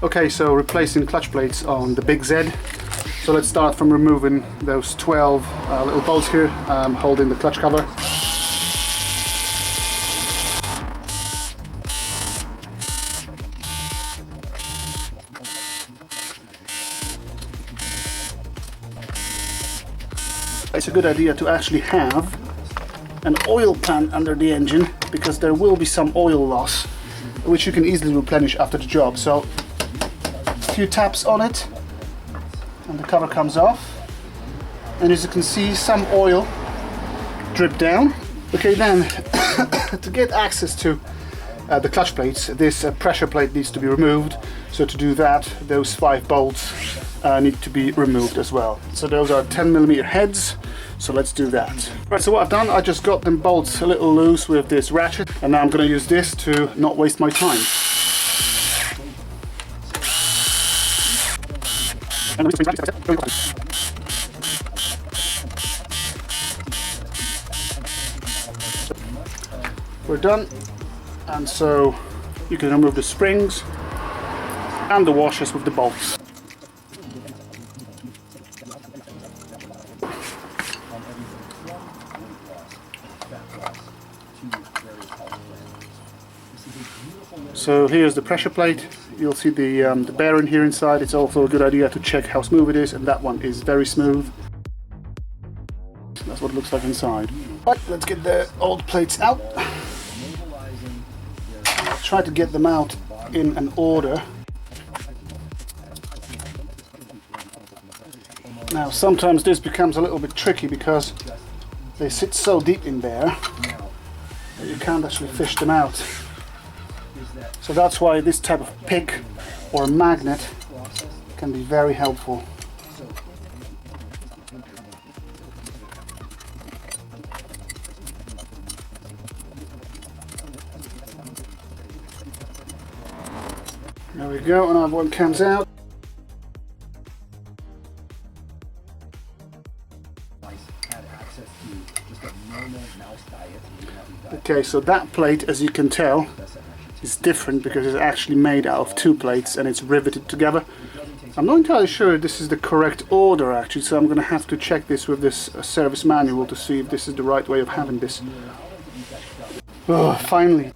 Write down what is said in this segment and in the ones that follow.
Okay, so replacing clutch plates on the Big Z. So let's start from removing those 12 little bolts here, holding the clutch cover. It's a good idea to actually have an oil pan under the engine, because there will be some oil loss, which you can easily replenish after the job. So a few taps on it and the cover comes off, and as you can see, some oil drip down. Okay, then to get access to the clutch plates, this pressure plate needs to be removed. So to do that, those 5 bolts need to be removed as well. So those are 10mm heads, so let's do that. Right, so what I've done, I just got them bolts a little loose with this ratchet, and now I'm going to use this to not waste my time. We're done, and so you can remove the springs and the washers with the bolts. So here's the pressure plate. You'll see the bearing here inside. It's also a good idea to check how smooth it is, and that one is very smooth. That's what it looks like inside. Right, let's get the old plates out. Try to get them out in an order. Now sometimes this becomes a little bit tricky because they sit so deep in there that you can't actually fish them out. So that's why this type of pick or magnet can be very helpful. There we go, another one comes out. Okay, so that plate, as you can tell, is different because it's actually made out of 2 plates and it's riveted together. I'm not entirely sure this is the correct order actually, so I'm going to have to check this with this service manual to see if this is the right way of having this. Oh, finally.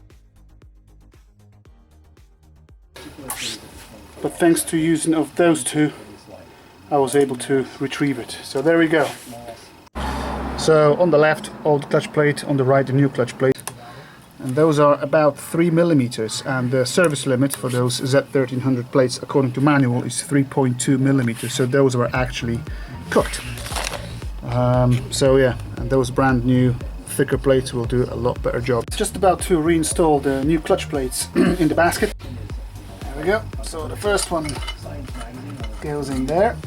But thanks to using of those 2, I was able to retrieve it. So there we go. So on the left, old clutch plate, on the right, the new clutch plate. And those are about 3mm, and the service limit for those Z1300 plates according to manual is 3.2mm, so those are actually cooked. So yeah, and those brand new thicker plates will do a lot better job. Just about to reinstall the new clutch plates in the basket. There we go. So the first one goes in there.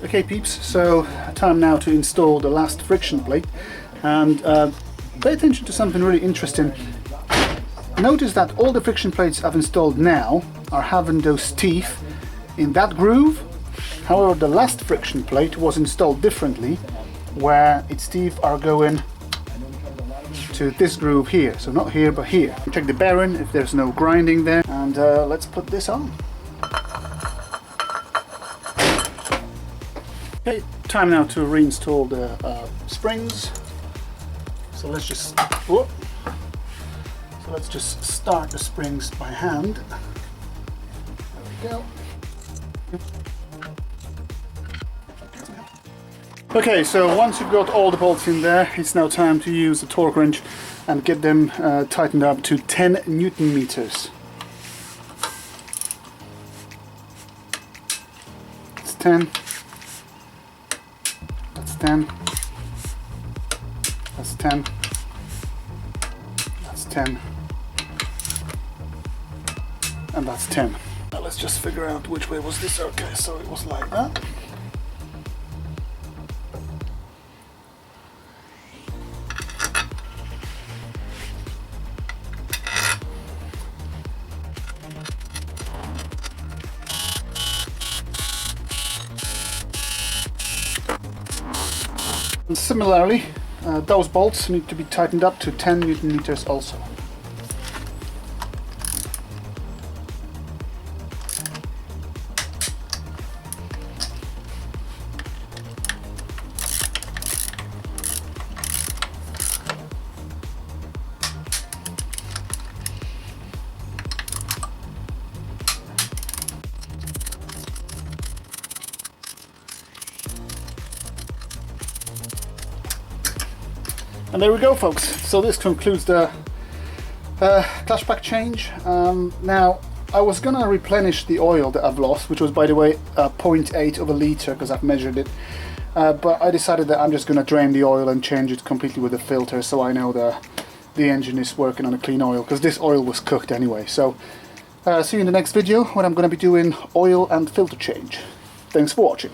Okay peeps, so time now to install the last friction plate, and pay attention to something really interesting. Notice that all the friction plates I've installed now are having those teeth in that groove. However, the last friction plate was installed differently, where its teeth are going to this groove here, so not here but here. Check the bearing if there's no grinding there, and let's put this on. Okay, time now to reinstall the springs. So let's just start the springs by hand. There we go. Okay, so once you've got all the bolts in there, it's now time to use the torque wrench and get them tightened up to 10 Newton meters. It's 10. That's 10. That's 10. That's 10. And that's 10. Now let's just figure out which way was this. Okay, so it was like that. And similarly, those bolts need to be tightened up to 10 Newton meters also. And there we go, folks. So this concludes the clutch pack change. Now, I was gonna replenish the oil that I've lost, which was, by the way, 0.8 of a liter, because I've measured it. But I decided that I'm just gonna drain the oil and change it completely with the filter, so I know the engine is working on a clean oil, because this oil was cooked anyway. So see you in the next video when I'm gonna be doing oil and filter change. Thanks for watching.